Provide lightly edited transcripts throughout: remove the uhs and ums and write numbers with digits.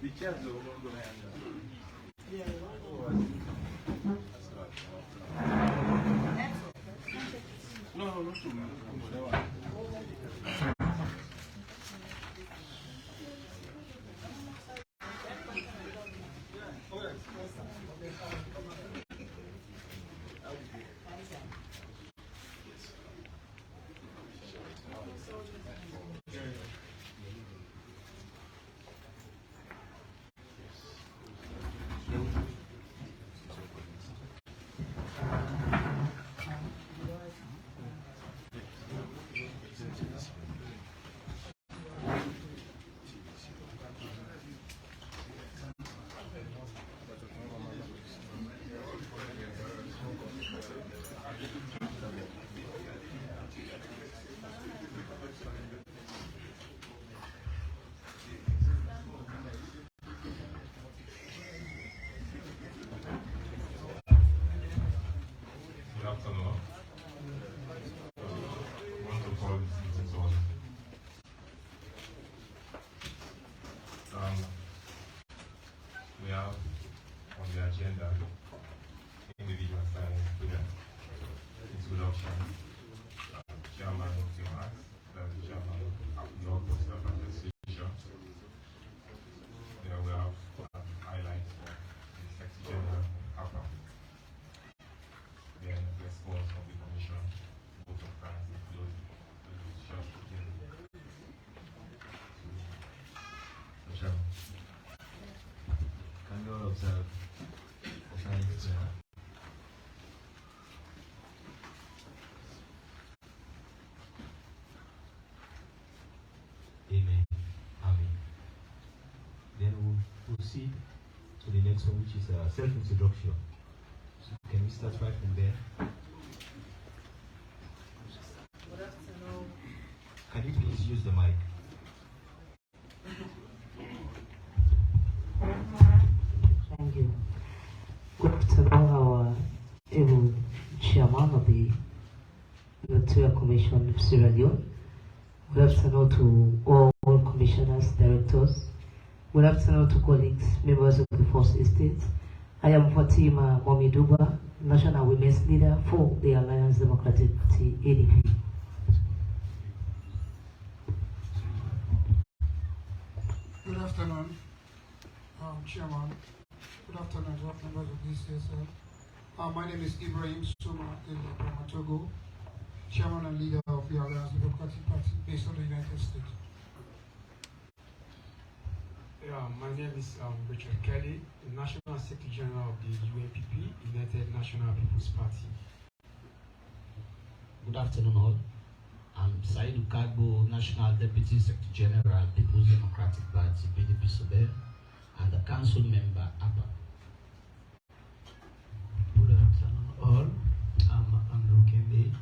The chairs will go hand. Yeah. No, not too much. We have on the agenda individual signing student, introduction, chairman of the Max, the chairman of the August Association. There we have highlights for the Secretary General APPA. Then response of the Commission, vote of thanks include the short Chairman. Can you all observe the signs there? Amen. Amen. Then we'll proceed to the next one, which is self-introduction. So can we start right from there? Good afternoon. Can you please use the mic? Thank you. Good afternoon, our able chairman of the Electoral Commission of Sierra Leone. Good afternoon to all commissioners, directors. Good afternoon to colleagues, members of the First Estate. I am Fatima Momiduba, National Women's Leader for the Alliance Democratic Party, ADP. Good afternoon, Chairman. Good afternoon to all members of the ECSL. My name is Ibrahim Suma Togo, Chairman and Leader of the Alliance Democratic Party based on the United States. Yeah, my name is Richard Kelly, the National Secretary General of the UNPP, United National People's Party. Good afternoon all. I'm Said Ukagbo, National Deputy Secretary General, People's Democratic Party, PDP Sobe, and the Council Member, APPA. Good afternoon all. I'm Andrew Kembe,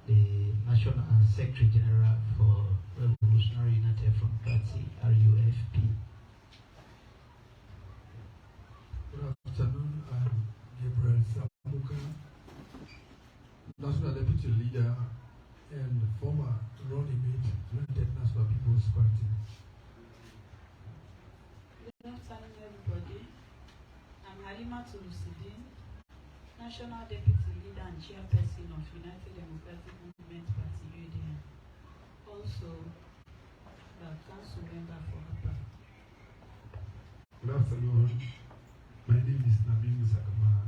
the National Secretary General for Revolutionary United Front Party, RUFP. Good afternoon, I'm Gabriel Samuka, National Deputy Leader and former running mate, United National People's Party. Good afternoon, everybody. I'm Halima Tulusidin, National Deputy Leader and Chairperson of United Democratic Movement Party, UDM. Also, the Council Member for APPA. Good afternoon. My name is Nabil Musakama,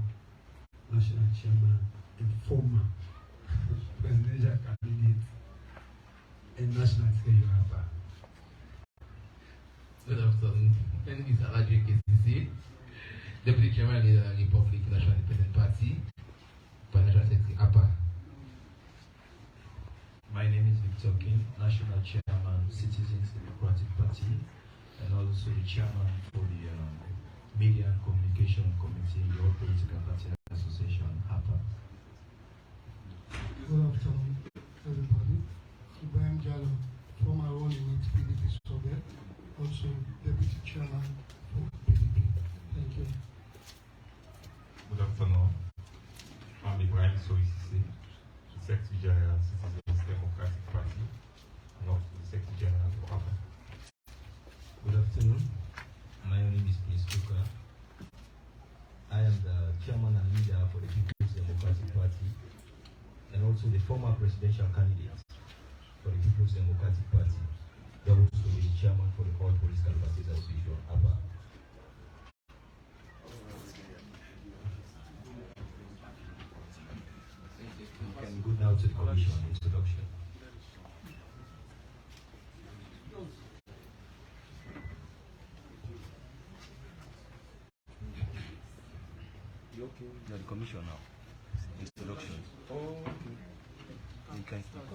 National Chairman and former presidential candidate and National Secretary of APPA. Good afternoon. My name is Alaji KCC, Deputy Chairman of the Republic National Independent Party, Financial Secretary APPA. My name is Victor King, National Chairman, Citizens Democratic Party, and also the Chairman for the Media and Communication Committee, your Political Party Association, APPA. Good afternoon, everybody. Ibrahim Jallo, former running mate, PDP Sobe, also Deputy Chairman for PDP. Thank you. Good afternoon. I'm Ibrahim Soisisi, the Secretary General, Citizens Democratic Party, and also the Secretary General for APPA. Good afternoon. also the former presidential candidate for the People's Democratic Party, who happens to be the chairman for the All Political Parties Association, APPA. We can go now to the commission introduction. You okay? No, the commission now. Introduction. Oh, okay. You can start.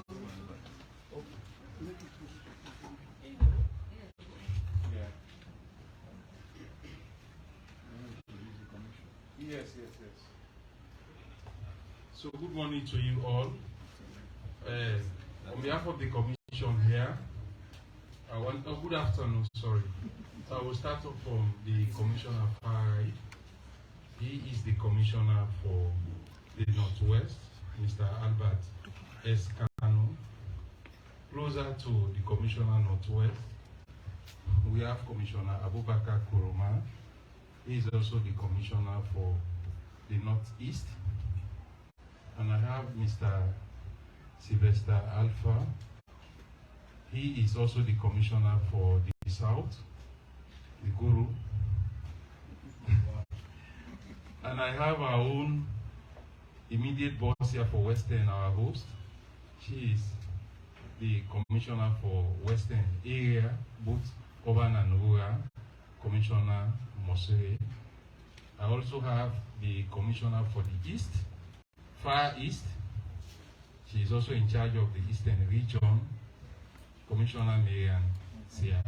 Yeah. Yes. So good morning to you all. On behalf of the commission here, good afternoon, sorry. So I will start off from the commissioner far right. He is the commissioner for the Northwest, Mr. Albert S. Kano. Closer to the commissioner Northwest, we have Commissioner Abubakar Kuroma. He is also the commissioner for the Northeast. And I have Mr. Sylvester Alpha. He is also the commissioner for the South, the Guru. And I have our own immediate boss here for Western, our host. She is the commissioner for Western area, both urban and rural, Commissioner Mosere. I also have the commissioner for the East, Far East. She is also in charge of the Eastern region, Commissioner Marian Sia,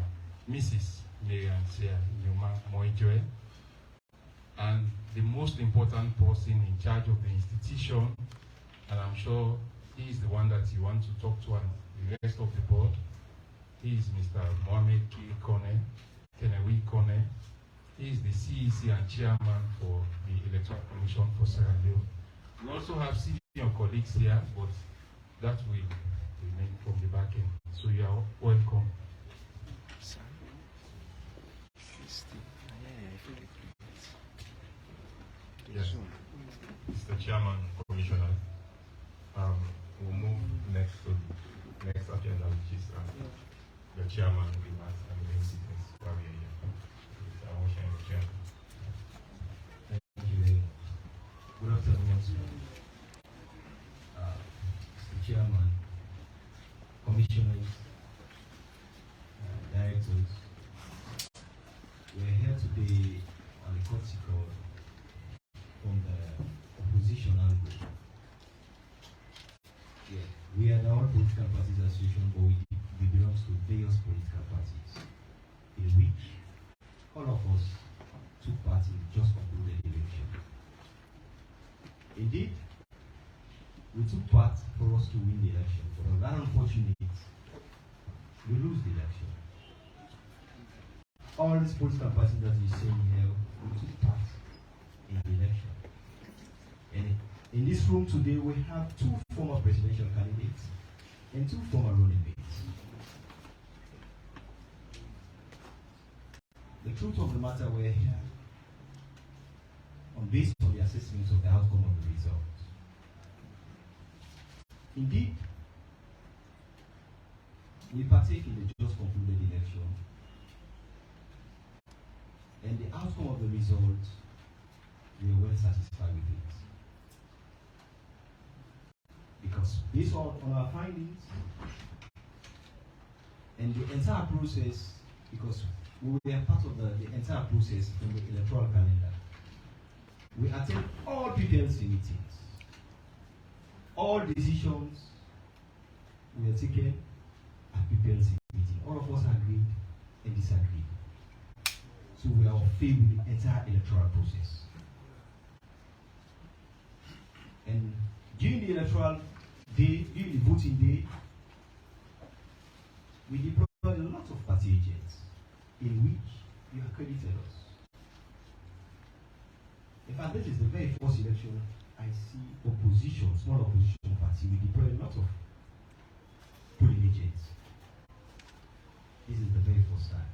Mrs. Marian Sia Nyuma Moijoe. And the most important person in charge of the institution, and I'm sure he is the one that you want to talk to and the rest of the board. He is Mr. Mohamed Kenewi Kone. He is the CEC and chairman for the Electoral Commission for Sierra Leone. We also have senior colleagues here, but that will remain from the back end. So you are welcome. Yes, Mr. Chairman, Commissioner, we'll move next to the next agenda, which is the chairman remarks and the main business while we are here. It's our motion in the chairman. Thank you very much. Good afternoon once again. Mr. Chairman, commissioners, directors, we're here today on a courtesy call from the opposition angle. Yeah, we are the All Political Parties Association, but we belong to various political parties, in which all of us took part in just concluded election. Indeed, we took part for us to win the election, but on that unfortunate, we lose the election. All these political parties that you see here, we took part in the election. And in this room today, we have two former presidential candidates and two former running mates. The truth of the matter, we're here based on the assessment of the outcome of the result. Indeed, we partake in the just concluded election, and the outcome of the result, we are well satisfied with it. Because based on our findings and the entire process, because we were part of the entire process from the electoral calendar, we attend all PPLC meetings. All decisions were taken at PPLC meeting. All of us agreed and disagreed. So we are fair with the entire electoral process. And during the electoral day, during the voting day, we deployed a lot of party agents in which you accredited us. In fact, this is the very first election I see opposition, small opposition party, we deploy a lot of polling agents. This is the very first time.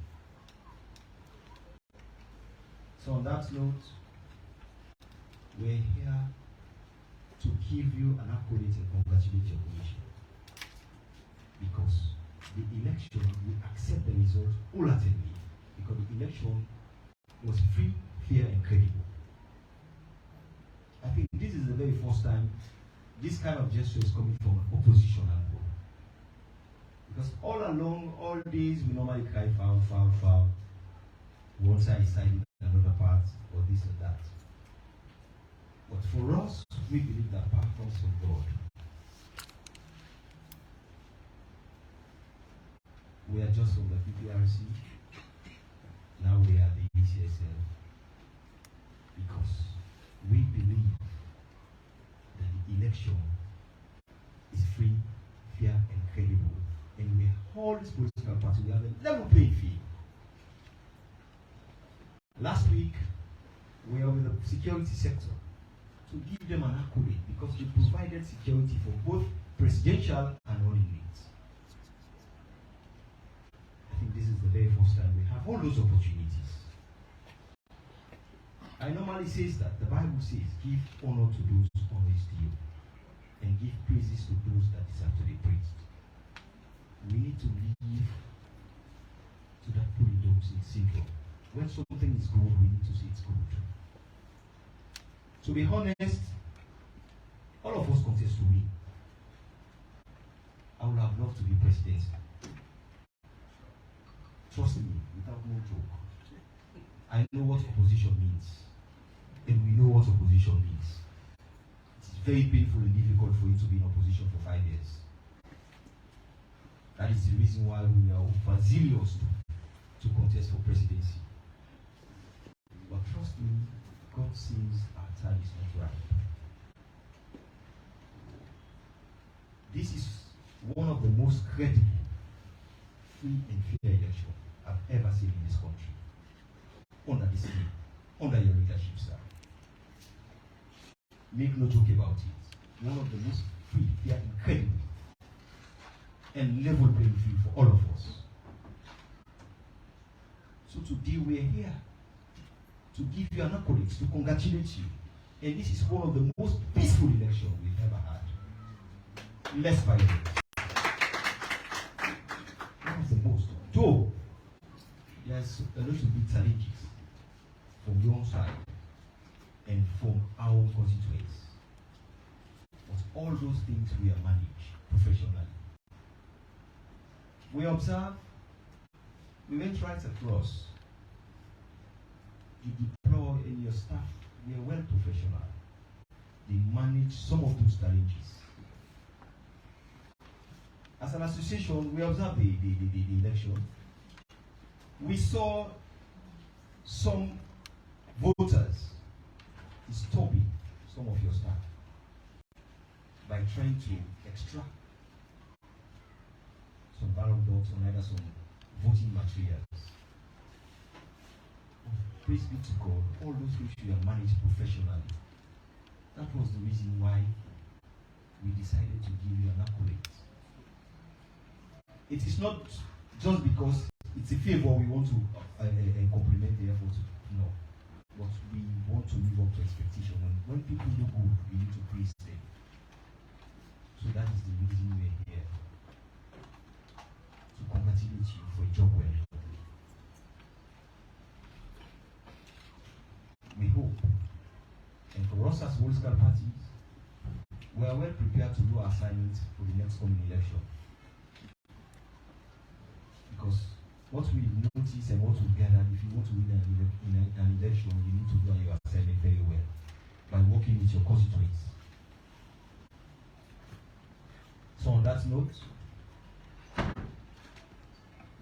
So on that note, we're here to give you an accolade and congratulate your commission. Because the election, we accept the result wholeheartedly, because the election was free, fair, and credible. I think this is the very first time this kind of gesture is coming from an opposition angle. Because all along, all days, we normally cry foul, foul, foul. One side is siding another part, or this or that. But for us, we believe that power comes from God. We are just from the PPRC. Now we are the ECSL. Because we believe that the election is free, fair, and credible. And we have all these political parties, we have a level playing field. Last week, we were with the security sector to give them an accolade because they provided security for both presidential and running mates. I think this is the very first time we have all those opportunities. I normally say that the Bible says, give honor to those honor is due, and give praises to those that deserve to be praised. We need to live to that Polydomsin syndrome. When something is good, we need to say it's good. To be honest, all of us contest to win. I would have loved to be president. Trust me, without no joke. I know what opposition means. And we know what opposition means. It is very painful and difficult for you to be in opposition for 5 years. That is the reason why we are overzealous to contest for presidency. But trust me, God sees our time is not right. This is one of the most credible, free and fair elections I've ever seen in this country. Under this name, under your leadership, sir. Make no joke about it. One of the most free, fair, and credible, and level playing field for all of us. So today we're here to give you an accolade, to congratulate you. And this is one of the most peaceful elections we've ever had. Less violent. One of the most. Though, there's a lot of big challenges from your side and from our own constituents. But all those things we are managed professionally. We observe, we went right across. You deploy and your staff, they are well professional. They manage some of those challenges. As an association, we observed the election. We saw some voters stopping some of your staff by trying to extract some ballot dogs or either some voting materials. Praise be to God, all those things we have managed professionally. That was the reason why we decided to give you an accolade. It is not just because it's a favor we want to compliment the effort. No. But we want to live up to expectation. And when people do good, we need to praise them. So that is the reason we're here. To congratulate you for a job well done. We hope, and for us as political parties, we are well prepared to do our assignments for the next coming election. Because what we notice and what we gather, if you want to win an election, you need to do your assignment very well by working with your constituents. So on that note,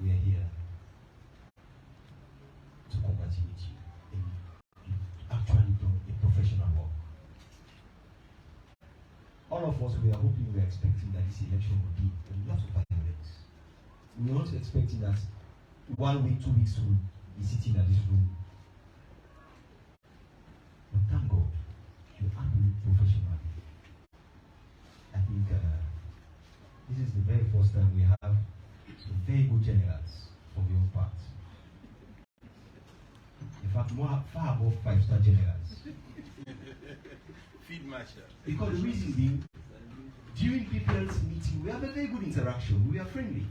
we are here to congratulate you. And you actually done a professional work. All of us, we are hoping, we are expecting that this election will be a lot of violence. We are not expecting that 1 week, 2 weeks we'll be sitting at this room. But thank God, you handle it professionally. I think this is the very first time we have some very good generals from your part. In fact, far above 5-star generals. Because the reason being, during people's meeting, we have a very good interaction. We are friendly.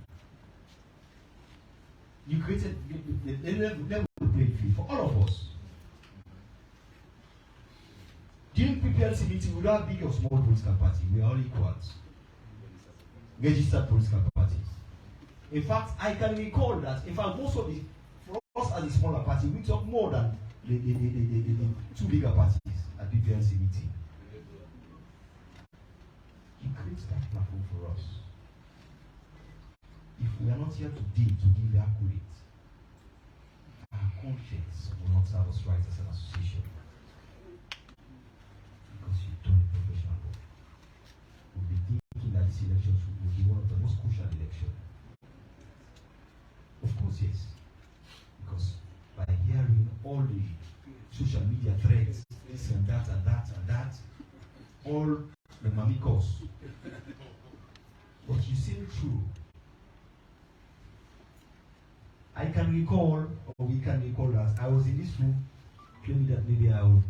You created the level playing field for all of us. During PPLC meeting, we don't have big or small political party. We are all equals. Registered political parties. In fact, I can recall that, in fact, most of the, for us as a smaller party, we talk more than the two bigger parties at PPLC meeting. He creates that platform for us. If we are not here today to give accurate, our conscience will not serve us right as an association. Because you've done a professional work. We'll be thinking that this election will be one of the most crucial elections. Of course, yes. Because by hearing all the social media threats, this and that and that and that, all the mamikos. But you seem true. I can recall, or we can recall that I was in this room claiming that maybe I would,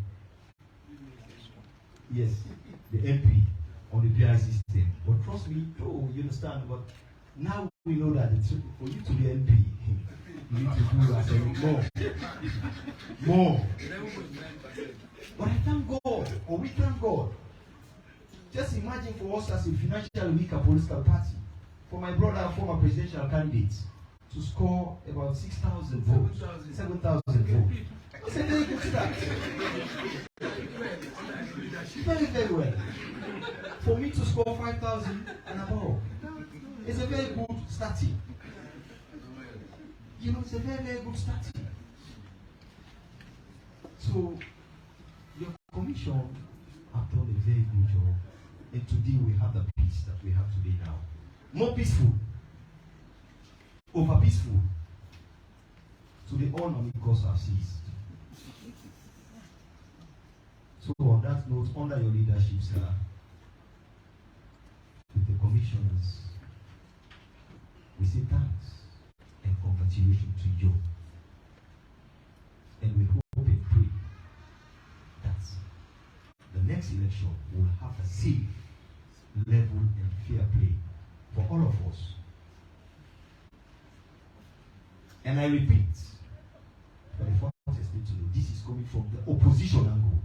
yes, the MP on the PI system. But trust me, oh, you understand, but now we know that for you to be MP, you need to do as more. But I thank God, or we thank God. Just imagine for us as a financially weaker political party, for my brother, former presidential candidate, to score about 6,000 votes, 7,000 votes. That's a very good start. Very, very well. For me to score 5,000 and above, it's a very good starting. You know, it's a very, very good starting. So, your commission have done a very good job. And today we have the peace that we have today now. More peaceful. Over peaceful. So the all non-equals have ceased. So on that note, under your leadership, sir, with the commissioners, we say thanks and congratulations to you. And we hope and pray that the next election will have a safe, level, and fair play for all of us. And I repeat, for the first estate to know, this is coming from the opposition angle.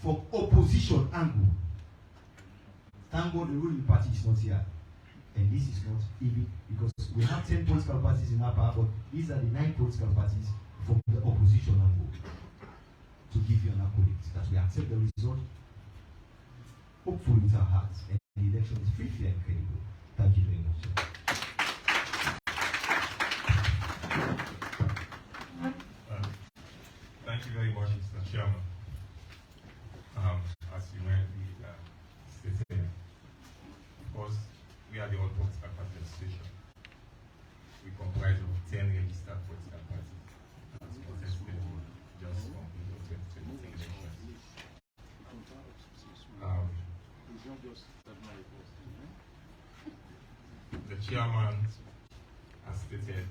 From opposition angle. Thank God the ruling party is not here. And this is not even, because we have 10 political parties in APPA, but these are the 9 political parties from the opposition angle. To give you an accurate, that we accept the result, hopefully with our hearts, and the election is free, fair, and credible. Thank you very much, sir. Thank you very much, Mr. Chairman. As you rightly stated, of course, we are the All Political Party Association. We comprise of 10 registered political parties as contested just from the 2023 elections. The chairman has stated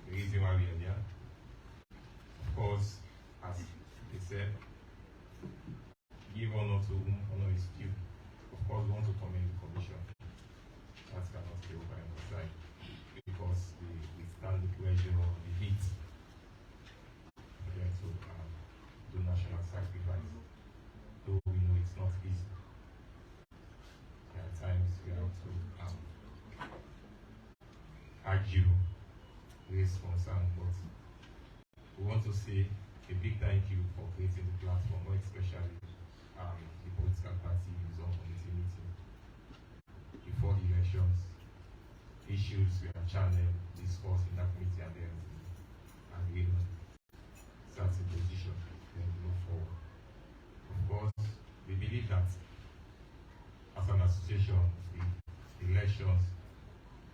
the reason why we are here. Of course, as they said, give honor to whom honor is due. Of course, we want to commend the commission. That cannot be overemphasized because they withstand the pressure of the heat again to do national sacrifice. Though we know it's not easy. There are times we have to argue, raise concern, but we want to say a big thank you for creating the platform, more especially the political party zone committee meeting. Before the elections, issues were channeled, discussed in that committee, and then agreed on certain position, then move forward. Of course, we believe that as an association, the elections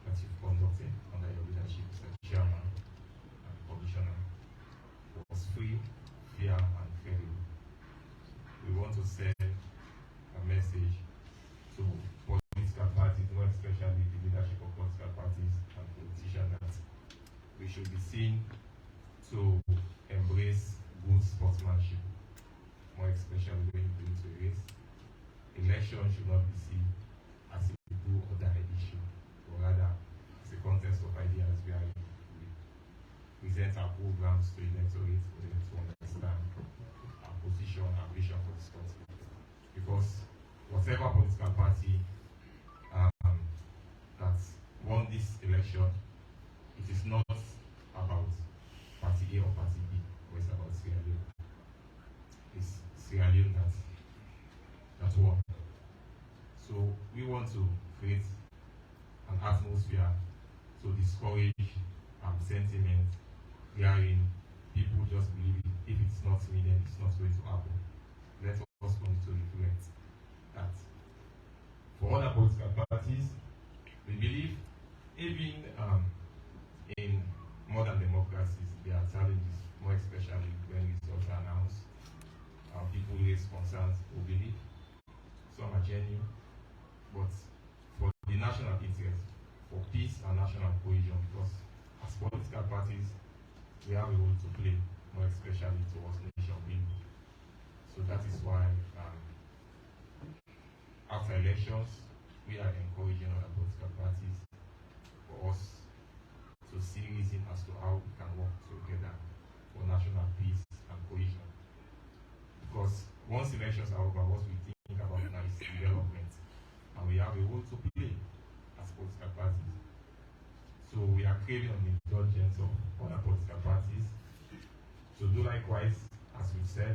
that you've conducted under your leadership, Mr. Chairman and Commissioner, was free, fair, and credible. We want to send a message to political parties, more especially the leadership of political parties and politicians, that we should be seen to embrace good sportsmanship, more especially when you go into a race. Election should not be seen as a do or die issue, but rather it's a contest of ideas where we present our programs to electorate for them to understand our position, our vision for this country. Because whatever political party that won this election, it is not about party A or party B, but it's about Sierra Leone. It's Sierra Leone that won. So we want to create an atmosphere to discourage sentiment wherein people just believe if it's not me, then it's not going to happen. Let us continue to reflect that for other political parties, we believe even in modern democracies, there are challenges, more especially when results are announced. People raise concerns who believe, some are genuine, but for the national interest, for peace and national cohesion, because as political parties, we have a role to play, more especially towards nation building. So that is why after elections, we are encouraging other political parties for us to see reason as to how we can work together for national peace and cohesion. Because once elections are over, what we think about now is development, and we have a role to play as political parties. So we are craving on the indulgence of other political parties to do likewise. As we said,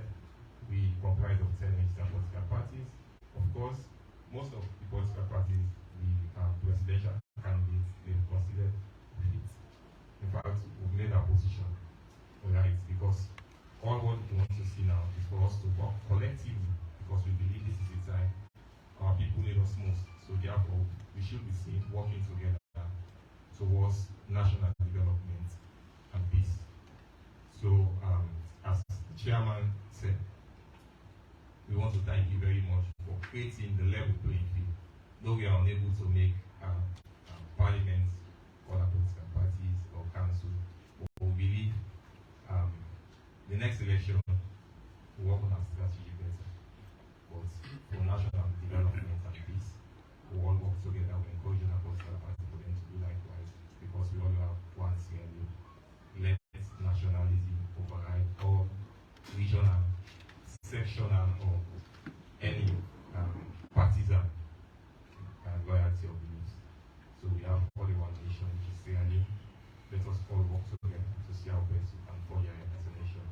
we comprise of 10 registered political parties. Of course, most of the political parties, the presidential candidates, they've considered it. In fact, we've made our position right, because all what we want to see now is for us to work collectively, because we believe this is the time our people need us most. So therefore, we should be seen working together towards national development and peace. So, as the chairman said, we want to thank you very much for creating the level playing field. Though we are unable to make parliament, other political parties, or council, but we believe the next election will work on our strategy better. But for national development and peace, we all work together. We encourage our political parties for them to do likewise, because we all have one Sierra Leone. Let nationalism override all regional, sectional, or any partisan loyalty of beliefs. So we have only one nation, which is Sierra Leone. Let us all work together to see how best we can forge ahead as a nation.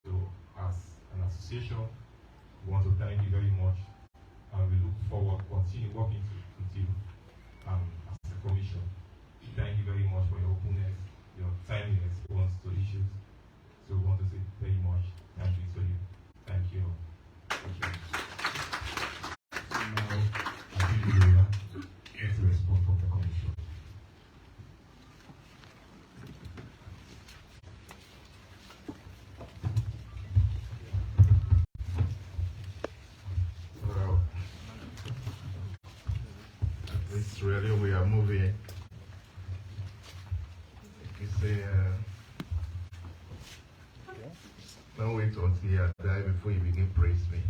So as an association, we want to thank you very much, and we look forward to continue working with you as a commission. Thank you very much for your openness, your timely response to issues. So we want to say very much thank you to you. Thank you. Thank you. So now, I think we will get a response from the commission. Well, it's really, we are moving. You say, don't wait until you die before you begin praise me.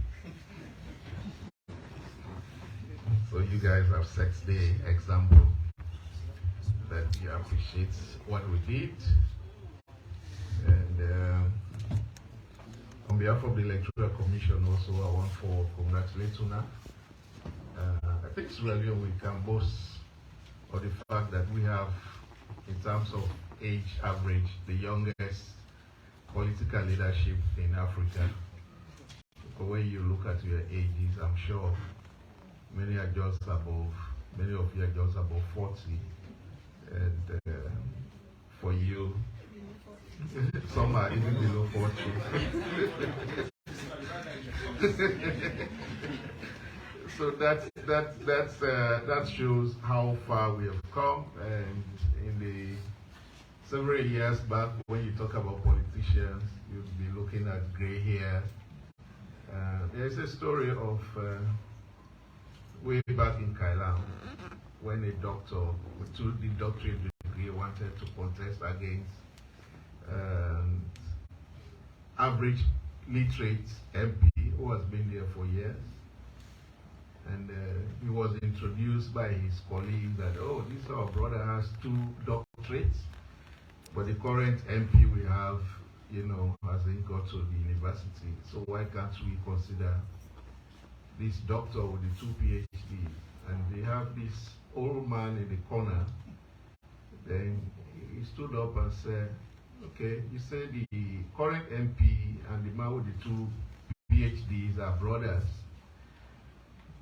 So you guys have set the example that you appreciate what we did. And on behalf of the Electoral Commission also, I want to congratulate Una. I think it's really we can boast of the fact that we have, in terms of age average, the youngest political leadership in Africa. But when you look at your ages, I'm sure many of you are just above 40. And for you, some are even below 40. So that shows how far we have come. And in the several years back, when you talk about politicians, you'll be looking at gray hair. There's a story of way back in Kailam, when a doctor with the doctorate degree wanted to contest against average literate MP who has been there for years. And he was introduced by his colleague that, oh, this our brother has 2 doctorates, but the current MP we have, you know, hasn't got to the university. So why can't we consider this doctor with the 2 PhDs? And they have this old man in the corner. Then he stood up and said, okay, you say the current MP and the man with the 2 PhDs are brothers.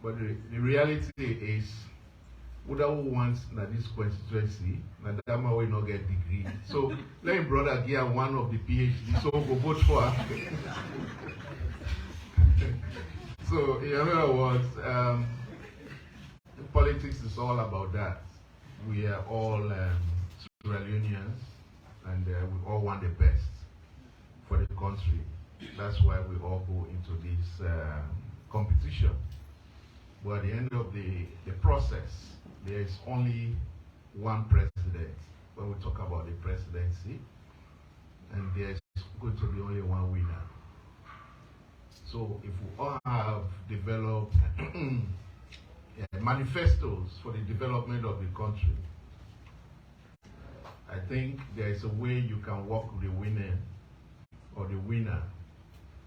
But the reality is, whoever wants that this constituency, that man will not get degree. So let him brother give one of the PhD, so go vote for her. So in other words, politics is all about that. We are all Sierra Leoneans, and we all want the best for the country. That's why we all go into this competition. But at the end of the process, there is only one president when we talk about the presidency, and there's going to be only one winner. So if we all have developed manifestos for the development of the country, I think there is a way you can work with the winner or the winner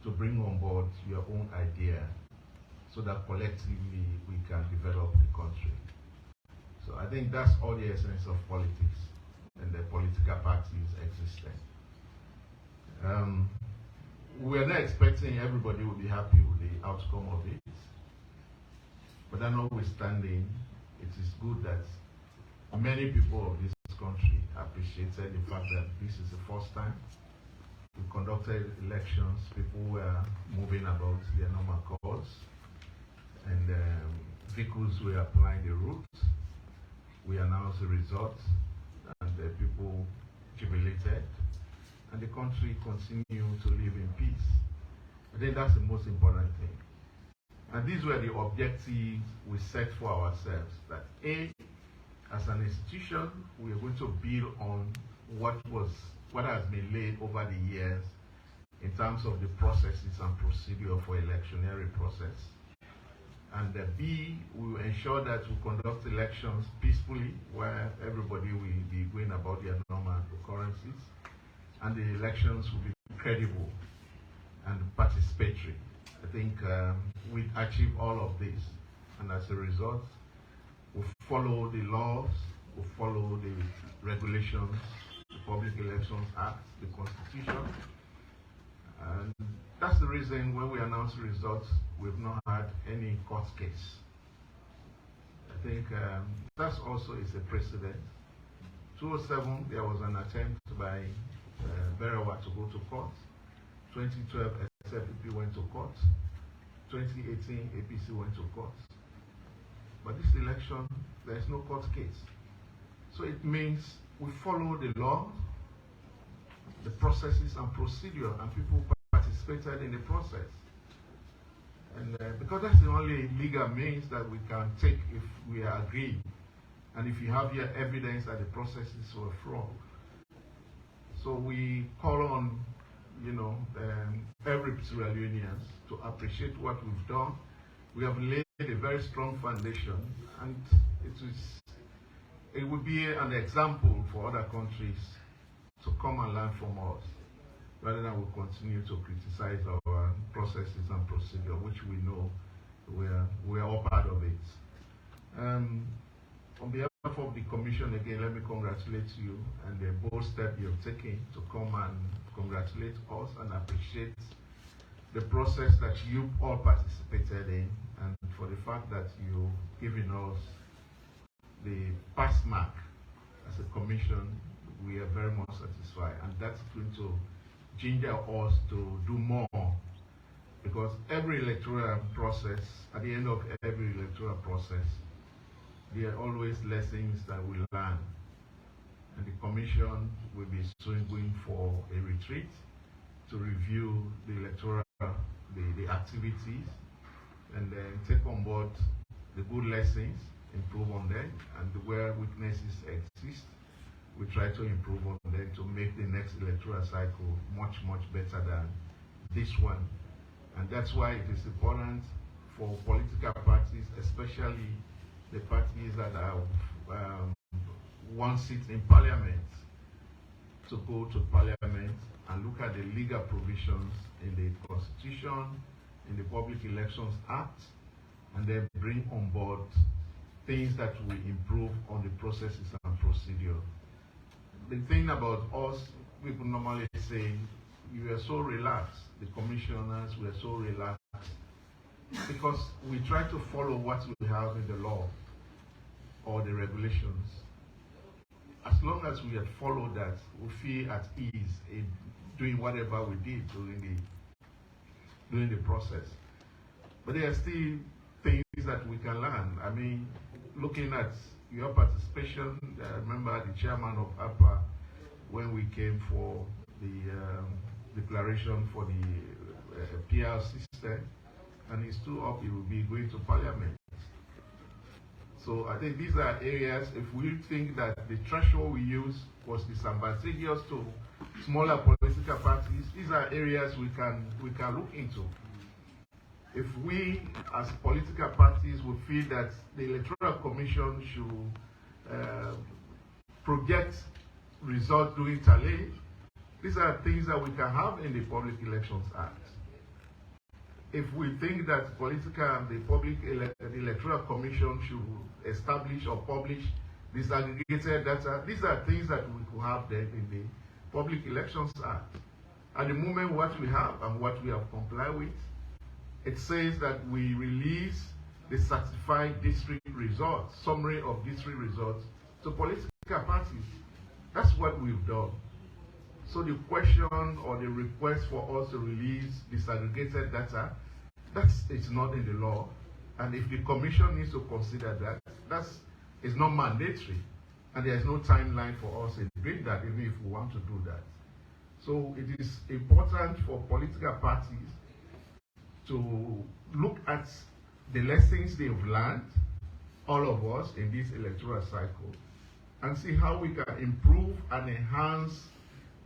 to bring on board your own idea, so that collectively we can develop the country. So I think that's all the essence of politics and the political parties existing. We're not expecting everybody will be happy with the outcome of it, but that notwithstanding, it is good that many people of this country appreciated the fact that this is the first time we conducted elections. People were moving about their normal course, and vehicles were applying the route. We announced the results, and people jubilated, and the country continued to live in peace. I think that's the most important thing. And these were the objectives we set for ourselves, that A, as an institution, we are going to build on what has been laid over the years in terms of the processes and procedure for electionary process. And B, we will ensure that we conduct elections peacefully, where everybody will be going about their normal occurrences, and the elections will be credible and participatory. I think we achieve all of this, and as a result, we follow the laws, we follow the regulations, the Public Elections Act, the Constitution, and that's the reason when we announce the results, we've not had any court case. I think that also is a precedent. 2007, there was an attempt by Berawa to go to court. 2012, SFPP went to court. 2018, APC went to court. But this election, there is no court case. So it means we follow the law, the processes and procedure, and people participated in the process. And because that's the only legal means that we can take if we are agreed, and if you have your evidence that the processes were fraud. So we call on, every Sierra Leoneans to appreciate what we've done. We have laid a very strong foundation, and it would be an example for other countries to come and learn from us, rather than we continue to criticize our processes and procedure, which we know we're all part of it. On behalf of the Commission, again, let me congratulate you and the bold step you've taken to come and congratulate us and appreciate the process that you all participated in, and for the fact that you've given us the pass mark as a Commission. We are very much satisfied, and that's going to ginger us to do more, because every electoral process, at the end of every electoral process, there are always lessons that we learn, and the Commission will be soon going for a retreat to review the electoral, the activities, and then take on board the good lessons, improve on them, and where weaknesses exist, we try to improve on them to make the next electoral cycle much, much better than this one. And that's why it is important for political parties, especially the parties that have one seat in parliament, to go to parliament and look at the legal provisions in the Constitution, in the Public Elections Act, and then bring on board things that will improve on the processes and procedure. The thing about us, people normally say, you are so relaxed, the commissioners were so relaxed, because we try to follow what we have in the law or the regulations. As long as we have followed that, we feel at ease in doing whatever we did during the process. But there are still things that we can learn. I mean, looking at your participation, I remember the chairman of APPA, when we came for the declaration for the PR system, and he stood up, he will be going to parliament. So I think these are areas, if we think that the threshold we use was disadvantageous to smaller political parties, these are areas we can look into. If we, as political parties, would feel that the Electoral Commission should project results during tally, these are things that we can have in the Public Elections Act. If we think that the Electoral Commission should establish or publish disaggregated data, these are things that we could have then in the Public Elections Act. At the moment, what we have and what we have complied with, it says that we release the certified district results, summary of district results, to political parties. That's what we've done. So the question or the request for us to release disaggregated data, it's not in the law. And if the commission needs to consider that, it's not mandatory. And there is no timeline for us in doing that, even if we want to do that. So it is important for political parties to look at the lessons they've learned, all of us, in this electoral cycle, and see how we can improve and enhance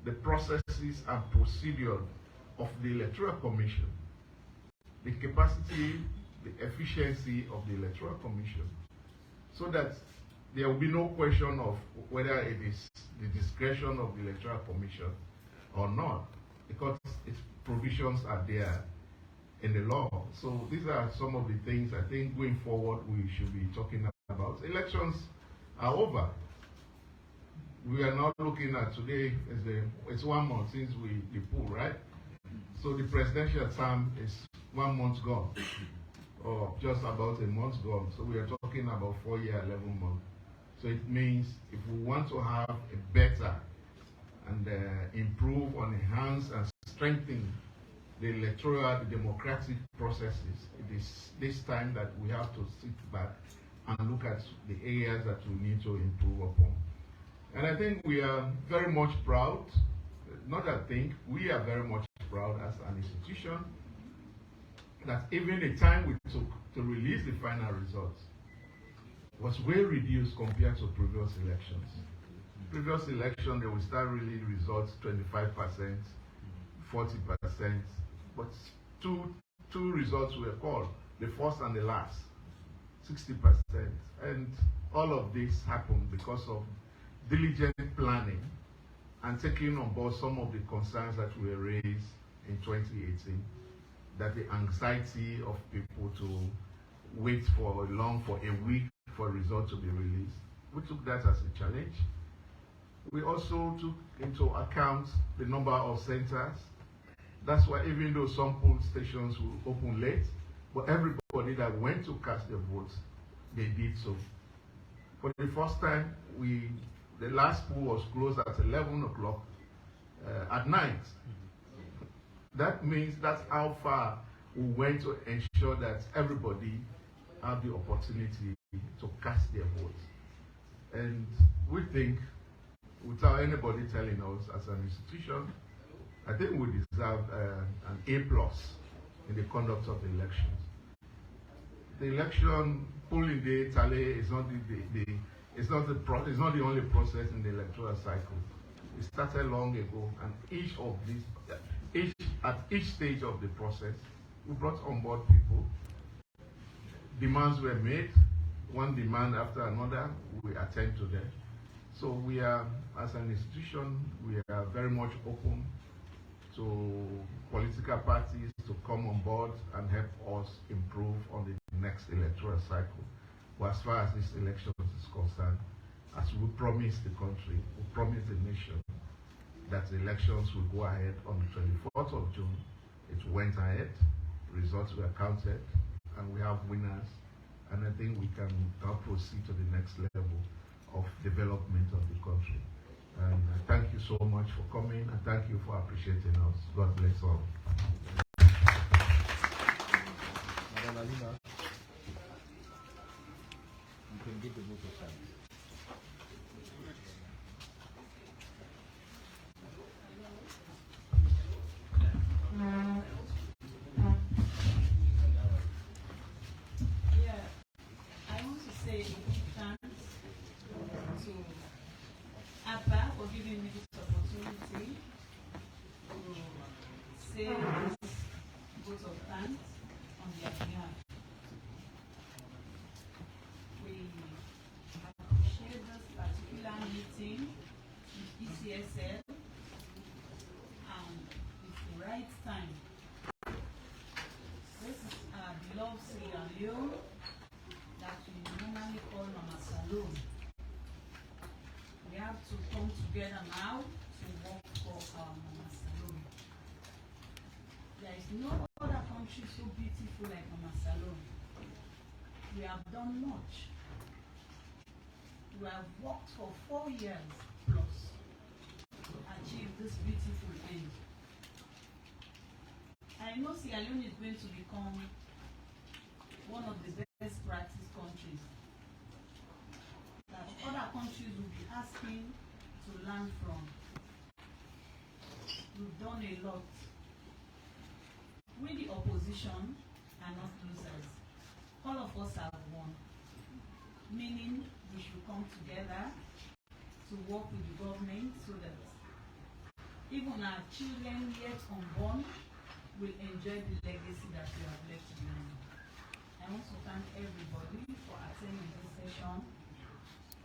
the processes and procedure of the Electoral Commission, the capacity, the efficiency of the Electoral Commission, so that there will be no question of whether it is the discretion of the Electoral Commission or not, because its provisions are there in the law. So these are some of the things I think going forward we should be talking about. Elections are over. We are not looking at today, it's 1 month since the poll, right? So the presidential term is 1 month gone, or just about a month gone. So we are talking about 4 years, 11 months. So it means if we want to have a better and improve and enhance and strengthen the electoral, the democratic processes, it is this time that we have to sit back and look at the areas that we need to improve upon. And I think we are very much proud, not I think, we are very much proud as an institution that even the time we took to release the final results was way reduced compared to previous elections. Previous election, they will start releasing results 25%, 40%, but two results were called, the first and the last, 60%. And all of this happened because of diligent planning and taking on board some of the concerns that were raised in 2018, that the anxiety of people to wait for a week for results to be released. We took that as a challenge. We also took into account the number of centers. That's why even though some poll stations will open late, but everybody that went to cast their votes, they did so. For the first time, the last poll was closed at 11 o'clock at night. That means that's how far we went to ensure that everybody have the opportunity to cast their votes. And we think, without anybody telling us as an institution, I think we deserve an A+ in the conduct of the elections. The election polling day tally is not it's not the only process in the electoral cycle. It started long ago, and at each stage of the process, we brought on board people. Demands were made, one demand after another, we attend to them. So we are, as an institution, we are very much open to political parties to come on board and help us improve on the next electoral cycle. But as far as this election is concerned, as we promised the country, we promised the nation that the elections will go ahead on the 24th of June. It went ahead, results were counted, and we have winners. And I think we can now proceed to the next level of development of the country. And thank you so much for coming, and thank you for appreciating us. God bless all. Madam Alina, you can give the vote of thanks. APPA for giving me this opportunity to say this vote of thanks on their behalf. We appreciate this particular meeting with ECSL, and it's the right time. This is our beloved Sierra Leone that we normally call Mama Salome. We have to come together now to work for our Mama Salome. There is no other country so beautiful like Mama Salome. We have done much. We have worked for 4 years plus to achieve this beautiful end. I know Sierra Leone is going to become one of the best practice countries that other countries will be asking to learn from. We've done a lot. We, the opposition, are not losers. All of us have won, meaning we should come together to work with the government so that even our children yet unborn will enjoy the legacy that we have left behind. I want to thank everybody for attending this session,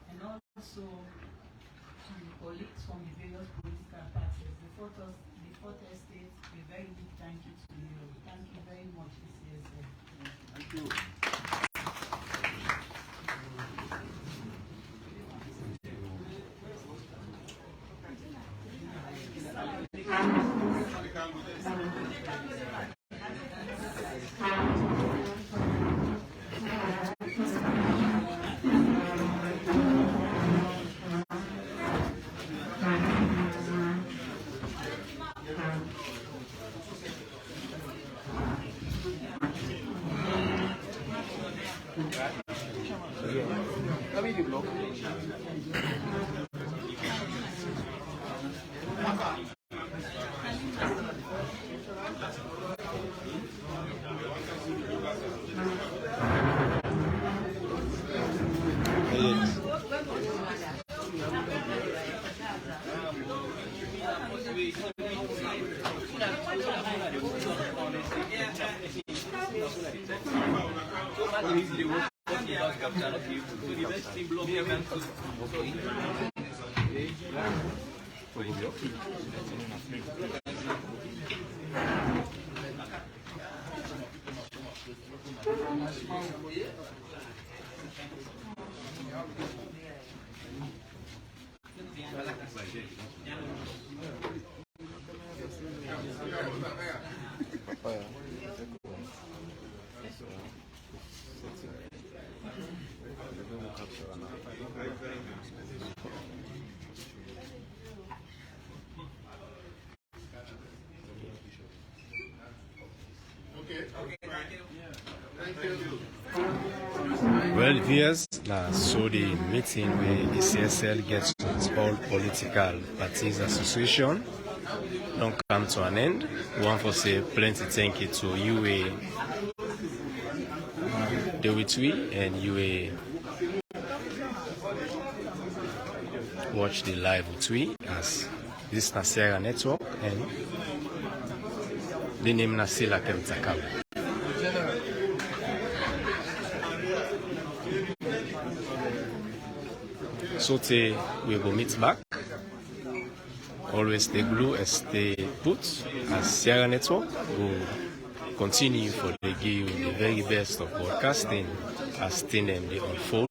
and also to the colleagues from the various political parties. The fourth estate, a very big thank you to you. Thank you very much, ECSL. Thank you. Well, viewers, so the meeting where ECSL gets all political parties association don't come to an end. We want to say plenty thank you to UA Dewitwi and UA Watch the Live Twi as this Sierra Network, and the name Nasila Kemtakam. So we go meet back. Always stay glue and stay put as Sierra Network will continue for the give the very best of broadcasting as things they unfold.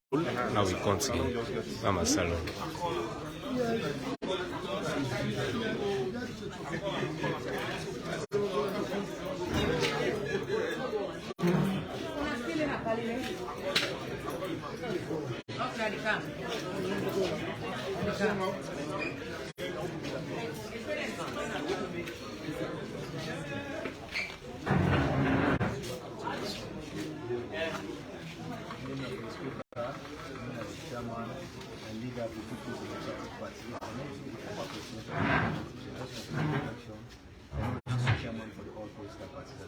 Now we continue. Mama Salon. Chairman and leader of the People's Democratic Party, and chairman for the All Political Parties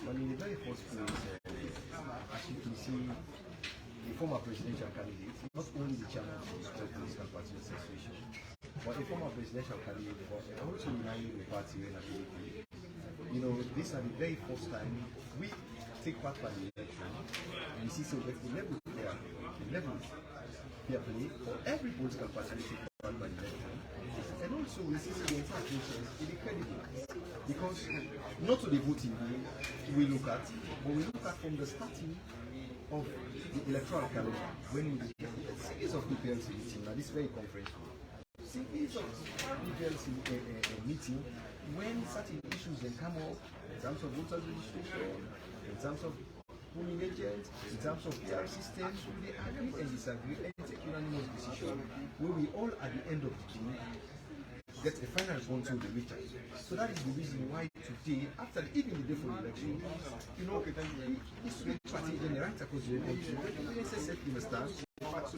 But in the very first place, as you can see, the former presidential candidate, not only the chairman of the All Political Party Association, but a former presidential candidate for also uniting the party when you know, these are the very first time we take part by the election, and you see so that the level fair play for every political party to take part by the election. And also we see the entire process is incredible. Because not to the voting we look at, but we look at from the starting of the electoral calendar when we get a series of PPLC meeting, now this very conference. Series of PPLC meeting when certain issues then come up in terms of voter registration, in terms of polling agents, in terms of PR systems, they agree and disagree and take unanimous decision where we all at the end of the day get a final response to the return. So that is the reason why today, after even the day for the election, you know, this party in the right across the country, when they say understand,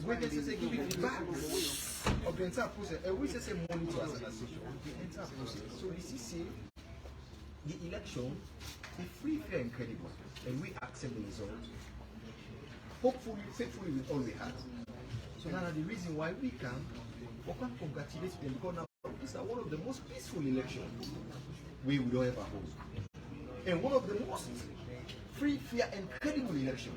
when they say give it back of the entire process, and we say monitor as an association, the entire process. So the CC, the election, is free, fair, and credible, and we accept the result. Hopefully, faithfully with all we had. So now the reason why we can congratulate them because now these are one of the most peaceful elections we will ever hold. And one of the most free, fair, and credible elections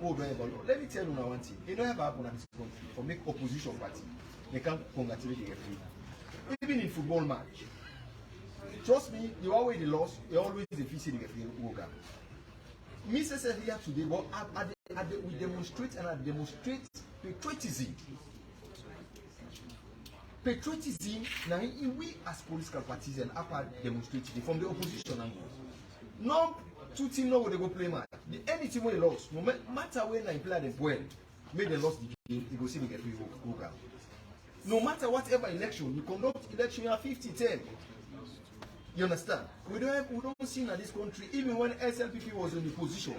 we will ever hold. Let me tell you now one thing. It don't ever happen in this country for make opposition party. They can't congratulate the referee. Even in football match. Trust me, the one way they lost, they always defeat the referee Woga. Me say here today, but we demonstrate and I demonstrate patriotism. Patriotism, now we as political parties and APPA demonstrated from the opposition angle. No two teams know where they go play match. Any team where they lost, no matter when they play them well, make them lost the game, you go see me get free program. No matter whatever election, you conduct election, you are 50-10. You understand? We don't see in this country, even when SLPP was in the position,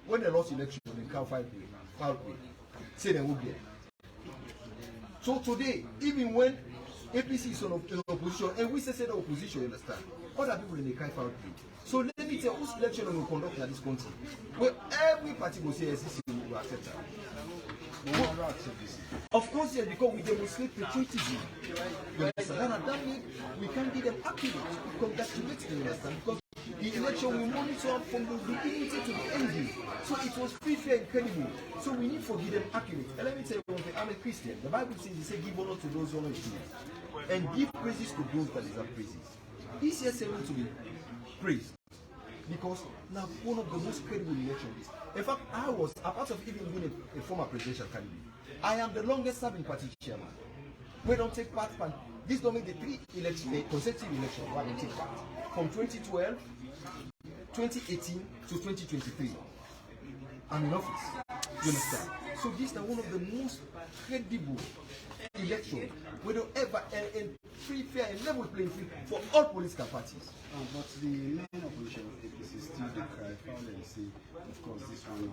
when they lost election, they can't fight play. Say they will get. So today, even when APC is in opposition, and we say the opposition, you understand? Other people in the can't fight play. So let me tell you, whose election will conduct in this country? Well, every party will say SCC will accept that. Of course, yes, because we demonstrate patriotism. You understand? And that means we can't give them accurate. We congratulate them, you understand? Because the election will monitor from the beginning to the ending. So it was free, fair, and credible. So we need to give them accurate. And let me tell you one thing, I'm a Christian. The Bible says, they say, give honor to those who honor is due, and give praises to those that deserve praises. ECSL to be praised. Because now one of the most credible elections. In fact, I was, apart of even being a former presidential candidate, I am the longest serving party chairman. We don't take part, this don't make the three consecutive elections where we take part. From 2012, 2018 to 2023. I'm in office. You understand? So this is one of the most credible elections we don't ever and free, fair, and level playing field for all political parties. But the main opposition of APC is still the cry found and say, of course, this one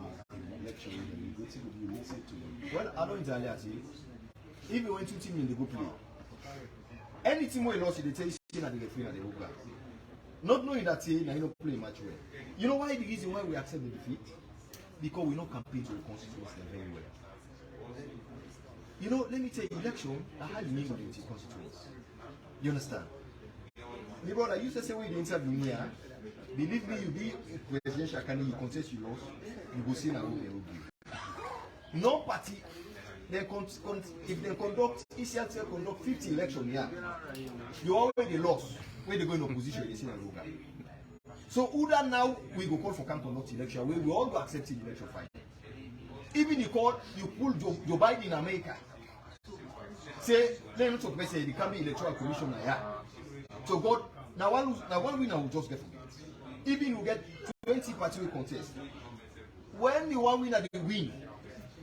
election and we go to the listen to them. Well, I don't entirely say. Even when two teams in the go play, any team where lost, they tell you that they referee and they go back. Not knowing that they don't play much well. You know why the reason why we accept the defeat? because we don't campaign to the constituents very well. You know, let me tell you, election, I had the name of the constituents. You understand? My brother, you used to say when you interview me, believe me, you be presidential candidate, you contest, you lost, you go see now. No party, if they conduct, ECSL conduct 50 elections here, you already lost when they go in opposition, they see na local. So either now we go call for camp conduct election, where we all go accept the election fight. Even you pull Joe Biden in America. Say, let me talk about say, the can be electoral commissioner here. So God, now one winner will just get forget. Even you get 20 party contest. When the one winner they win,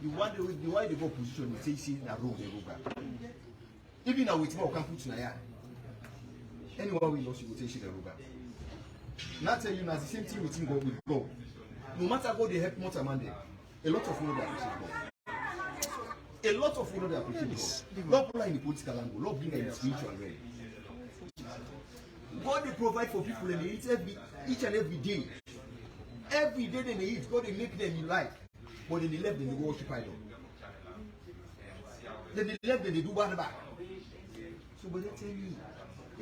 the one they go position, they say see na road they go back. Even now with more can put na here. Anyone we lost, you will say she go back. Now tell you now the same thing with him go. No matter what they help Mota Mande, a lot of people they appreciate God. A lot of people they appreciate God. Not in the political angle, not being in the spiritual realm. God they provide for people and they eat each and every day. Every day they eat, God they make them in life. But then they left them, they worship idol. Then they left them, they do bad back. So but they tell you,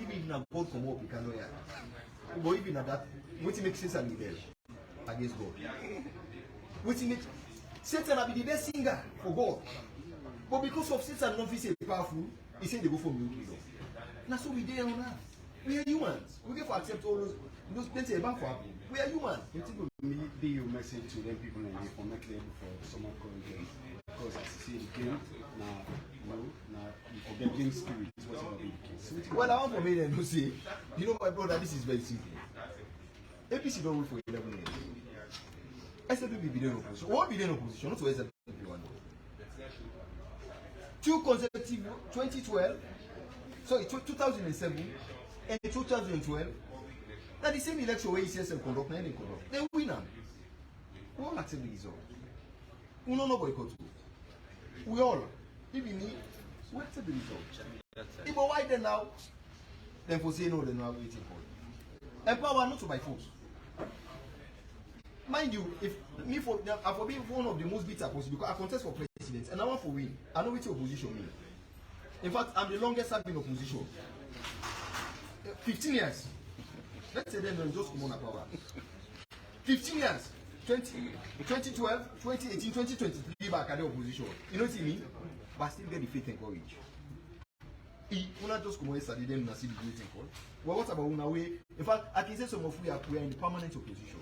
even if God come up, you can know it. But even at that, what makes sense and rebel against God? What makes Satan will be the best singer for God. But because of Satan not feel powerful, he said they go for me. Now so we there on earth. We are humans. We get to accept all those plenty about for happen. We are humans. What will be your message to them people and for make them for someone calling them? Because as you see the game, now you forget game spirit, whatever be the case. Well, I want for me then to say, you know my brother, this is very simple. APC don't rule for 11 years. SLP be there in opposition. What be there in opposition? Not to SLP one. 2 consecutive 2012, sorry, 2007 and 2012. Now the same election where ECSL conduct, they conduct. They win them. We all accept the result. We don't know boycott. We all, even me, we accept the result. If why then now, then for say no, then now waiting for it. Empower not to by force. Mind you, if me for being one of the most bitter opposition because I contest for president and I want for win, I know which opposition mean. In fact, I'm the longest serving opposition. 15 years. Let's say then just come on a power. 15 years. 2012, 2018, 2023 back at the opposition. You know what I mean? But I still get the faith and courage. If you not just come on yesterday, then you see the great call. Well, what about una way? In fact, I can say some of we are in the permanent opposition.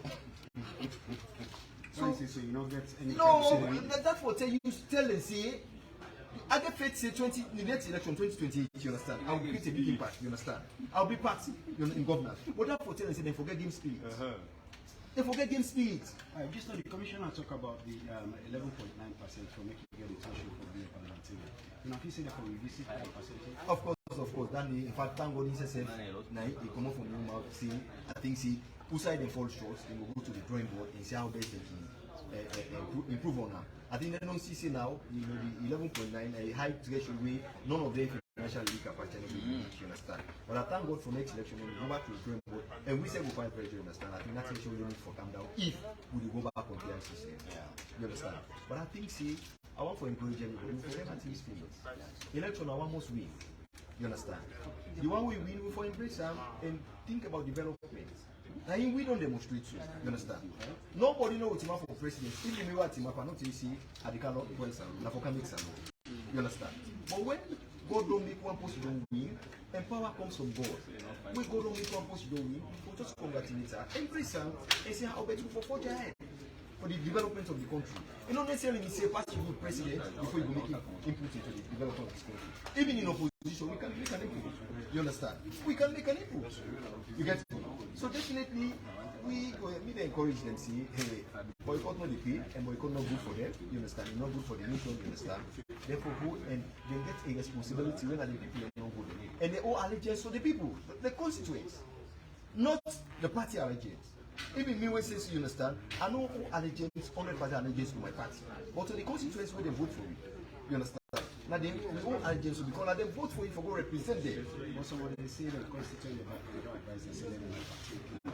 So you don't get any. No, that's what tell and say. I get faith say the next election 2028. You understand? I'll create a big impact. You understand? I'll be part in governance. But that for tell and say they forget game spirit. They forget game spirit. Just now the commissioner talk about the 11.9% for making get the threshold for being parliamentarian. You know, if you say that for revisit that percentage. Of course. That in fact, thank God, ECSL now they come up from the mouth saying, I think who side they fall short, they will go to the drawing board and see how best they can improve on that. I think they don't see now, you know, the 11.9 a high threshold way, none of them financial league capacity, you understand. But I thank God for next election when we go back to the drawing board and we say we find pressure, you understand. I think that threshold will need for come down if we go back on the system. You understand? But I think I want to encourage everybody for everything spirit. Election I want must win. You understand? The one we win, we for embrace them and think about development. Now we don't demonstrate too. You understand? Nobody knows what for president. If you know what Timapa not see at the kind of well salon, for can make salon. You understand? But when God don't make one post you don't win, and power comes from God. When God don't make one post you don't win, we'll just congratulate her, embrace them, and say how better for forge ahead. For the development of the country. You don't necessarily say pass you good president before you make input into the development of this country. Even in opposition, we can make an input. You understand? We can make an input. You get it? So definitely, we encourage them, say, hey, boycott not the pay, and boycott not good for them. You understand? It's not good for the nation. You understand? Therefore, go and they get a responsibility when the people are not good. And they owe allegiance to the people, the constituents, not the party allegiance. Even me when says you understand, I know allegiance, 100% allegiance to my party. But to the constituents where they vote for me. You understand? Now they own allegiance to because they vote for you for go represent them. Also when they say the constituent they don't advise they say them in my party.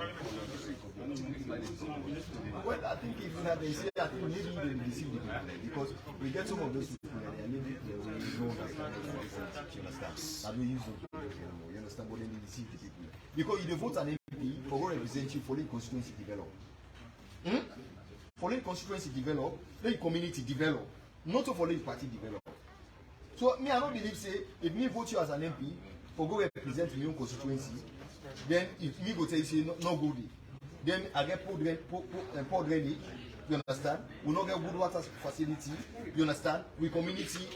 Well, I think if you have, they say, I think maybe they will deceive the people because we get some of those people and maybe they will know that you understand. That we use them anymore. You understand? But then they deceive the people because you vote an MP for who represent you, following constituency develop. Following constituency develop, then community develop, not to follow party develop. So me, I don't believe say if me vote you as an MP for go represent my own constituency, then if me go tell you say no good, then I get poor drainage, you understand? We not get good water facility, you understand? We community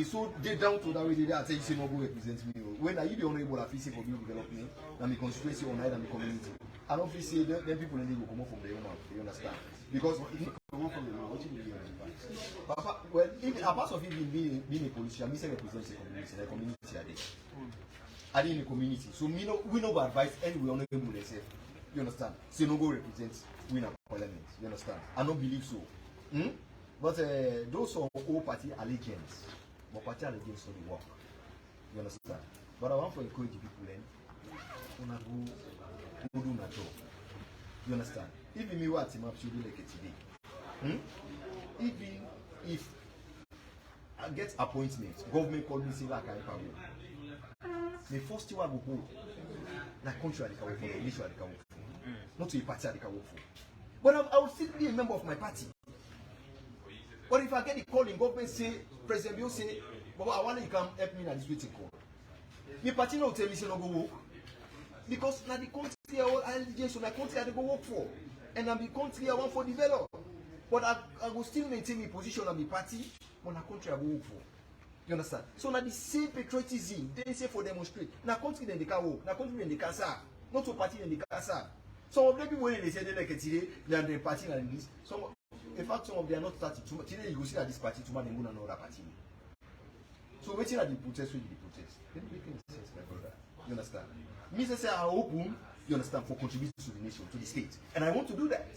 so they down to that way they I tell you say no go represent me. When are you the honorable officer for build development and my constituency or and the community? I don't feel say then people then go come up from the human, you understand? Because come up from the what you mean? Papa, well, even apart of even being a politician, me say represent the community are there. Are in the community. So we no advise anyway on them themselves. You understand? So no go represent win a parliament. You understand? I don't believe so. But those are all party allegiance. But party allegiance for the work. You understand? But I want to encourage people then go do my job. You understand? Even me what team up should do like it today. Even if I get appointment, government call me say like I can. The first thing I go go, na country I can work for, the nation I can work for, not to a party I can work for. But I will still be a member of my party. But if I get the call in government say, President Bill say, Baba, I want you come help me in this waiting call. My party no tell me say no go work. Because na the country I allegiance, na country I go work for. And I'm the country I want for develop. But I will still maintain my position on my party, but na country I go work for. You understand? So now the same patriotism they say for demonstrate. Now country then they can work. Now country then they can serve. Not to party then they can serve. Some of them people when they say they like it today, they are the party like this. Some, in fact, some of them are not starting. Today you go see that this party tomorrow they go to another party. So waiting at the protest, when the protest. Then we can sense, my brother. You understand? Me say I open. You understand, for contributing to the nation, to the state, and I want to do that.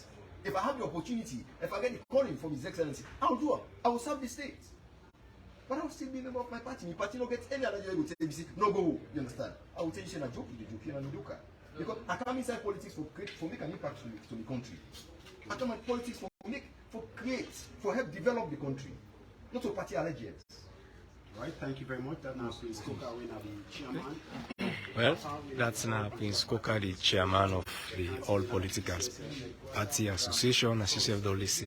If I have the opportunity, if I get the calling from His Excellency, I will do it. I will serve the state. But I will still be a member of my party. My party no get any other job. Tell me, no go. You understand? I will tell you, a joke, the joke, and joke. Because I come inside politics for make an impact to the country. I come in politics for help develop the country, not to party allegiance. Right. Thank you very much. That now Prince Coker, the chairman. Well, that's now Prince Coker, the chairman of the All Political Party Association, as you said, don't listen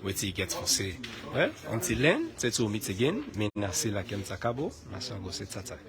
what he gets for say. Well, until then, let's meet again. Me na sila kem takabo, na go say tata.